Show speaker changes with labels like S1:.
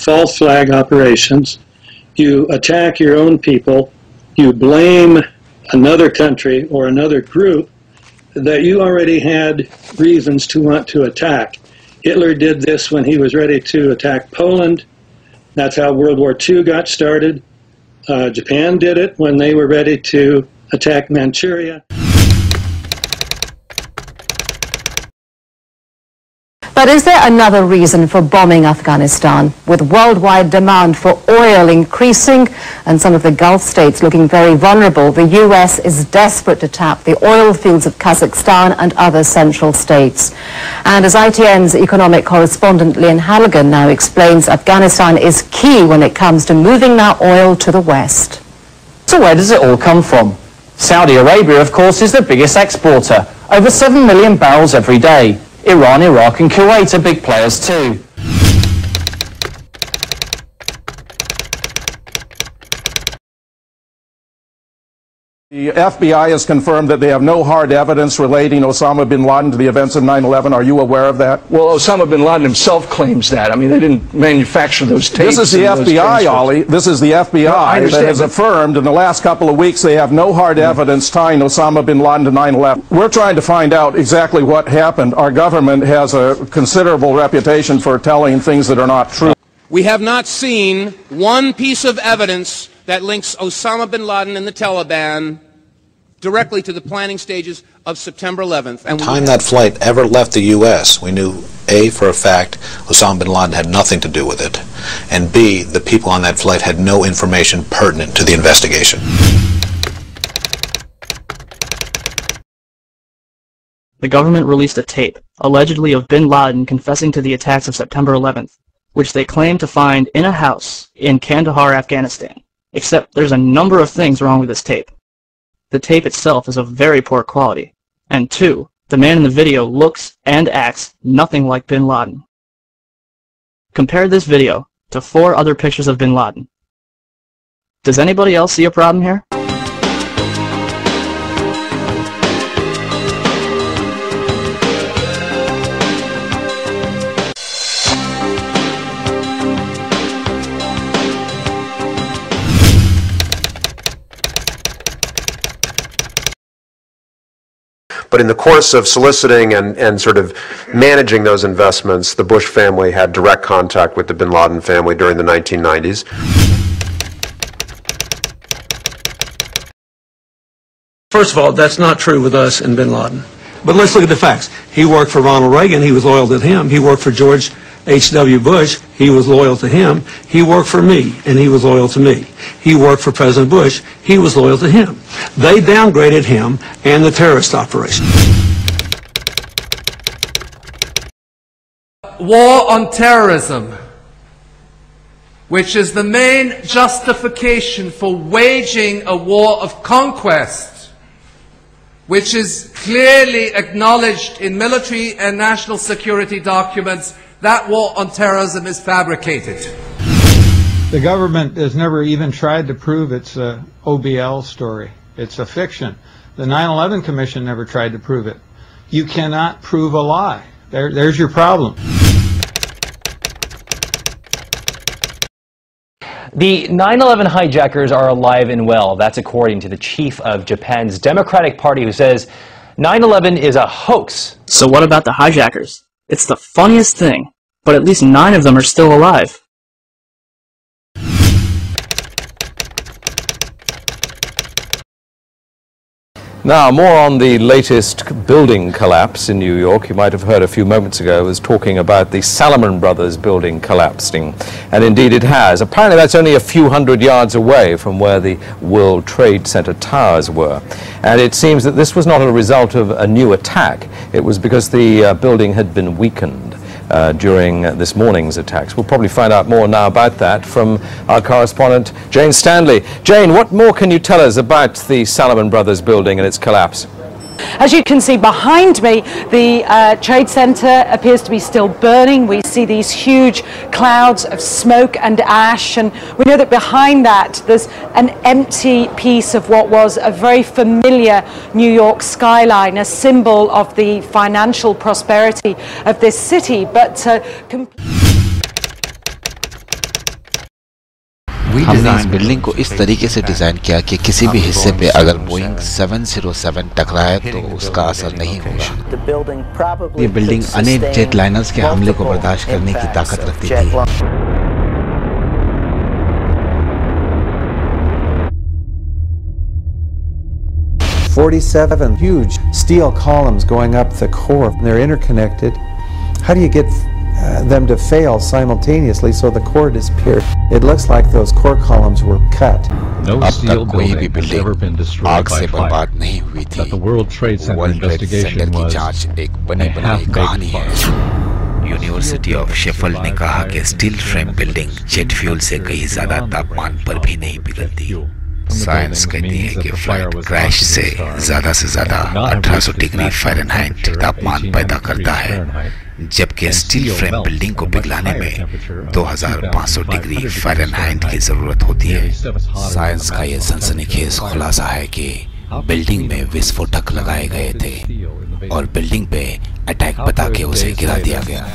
S1: false flag operations, you attack your own people, you blame another country or another group that you already had reasons to want to attack. Hitler did this when he was ready to attack Poland. That's how World War II got started. Japan did it when they were ready to attack Manchuria.
S2: But is there another reason for bombing Afghanistan? With worldwide demand for oil increasing and some of the Gulf states looking very vulnerable, the U.S. is desperate to tap the oil fields of Kazakhstan and other central states. And as ITN's economic correspondent Lian Halligan now explains, Afghanistan is key when it comes to moving that oil to the West.
S3: So where does it all come from? Saudi Arabia, of course, is the biggest exporter, over 7 million barrels every day. Iran, Iraq and Kuwait are big players too.
S4: The FBI has confirmed that they have no hard evidence relating Osama bin Laden to the events of 9/11. Are you aware of that?
S5: Well, Osama bin Laden himself claims that. I mean, they didn't manufacture those tapes.
S4: This is the FBI, Ollie. This is the FBI that has affirmed in the last couple of weeks they have no hard evidence tying Osama bin Laden to 9/11. We're trying to find out exactly what happened. Our government has a considerable reputation for telling things that are not true.
S6: We have not seen one piece of evidence that links Osama bin Laden and the Taliban directly to the planning stages of September 11th. And
S7: the time that flight ever left the U.S., we knew, A, for a fact, Osama bin Laden had nothing to do with it, and B, the people on that flight had no information pertinent to the investigation.
S8: The government released a tape, allegedly of bin Laden confessing to the attacks of September 11th, which they claim to find in a house in Kandahar, Afghanistan. Except there's a number of things wrong with this tape. The tape itself is of very poor quality. And 2, the man in the video looks and acts nothing like bin Laden. Compare this video to 4 other pictures of bin Laden. Does anybody else see a problem here?
S9: But in the course of soliciting and sort of managing those investments, the Bush family had direct contact with the bin Laden family during the 1990s.
S10: First of all, that's not true with us and bin Laden. But let's look at the facts. He worked for Ronald Reagan. He was loyal to him. He worked for George H.W. Bush. He was loyal to him. He worked for me, and he was loyal to me. He worked for President Bush. He was loyal to him. They downgraded him and the terrorist operation.
S11: War on terrorism, which is the main justification for waging a war of conquest, which is clearly acknowledged in military and national security documents. That war on terrorism is fabricated.
S12: The government has never even tried to prove it's a OBL story. It's a fiction. The 9/11 Commission never tried to prove it. You cannot prove a lie. There's your problem.
S13: The 9/11 hijackers are alive and well. That's according to the chief of Japan's Democratic Party, who says 9/11 is a hoax.
S8: So what about the hijackers? It's the funniest thing, but at least 9 of them are still alive.
S14: Now, more on the latest building collapse in New York. You might have heard a few moments ago I was talking about the Salomon Brothers building collapsing, and indeed it has. Apparently that's only a few hundred yards away from where the World Trade Center towers were. And it seems that this was not a result of a new attack. It was because the building had been weakened during this morning's attacks. We'll probably find out more now about that from our correspondent Jane Stanley. Jane, what more can you tell us about the Salomon Brothers building and its collapse?
S15: As you can see behind me, the Trade Center appears to be still burning. We see these huge clouds of smoke and ash, and we know that behind that there's an empty piece of what was a very familiar New York skyline, a symbol of the financial prosperity of this city. But
S16: हमने इस building को इस तरीके से design किया कि किसी भी हिस्से पे अगर बोइंग 707 टकराए तो उसका असर नहीं होगा। ये बिल्डिंग अनेक जेट लाइनर्स के हमले को बर्दाश्त करने की ताकत रखती थी।
S17: "47 huge steel columns going up the core. They're interconnected. How do you get them to fail simultaneously so the core disappeared? It looks like those core columns were cut."
S16: अब तक कोई भी बिल्डिंग आग से बर्बाद नहीं हुई थी। वर्ल्ड ट्रेड सेंटर की जांच एक बनी बनाई कहानी है। यूनिवर्सिटी ऑफ शेफील्ड ने कहा कि steel frame building jet fuel से कहीं ज्यादा तापमान पर भी नहीं पिघलती। साइंस कहती है कि फ्लाइट क्रैश से ज्यादा 1800 डिग्री फ़ारेनहाइट तापमान पैदा करता है, जबकि स्टील फ्रेम बिल्डिंग को पिघलाने में 2500 डिग्री फ़ारेनहाइट की जरूरत होती है। साइंस का यह सनसनीखेज खुलासा है कि बिल्डिंग में विस्फोटक लगाए गए थे और बिल्डिंग पे अटैक बता के उसे गिरा दिया गया।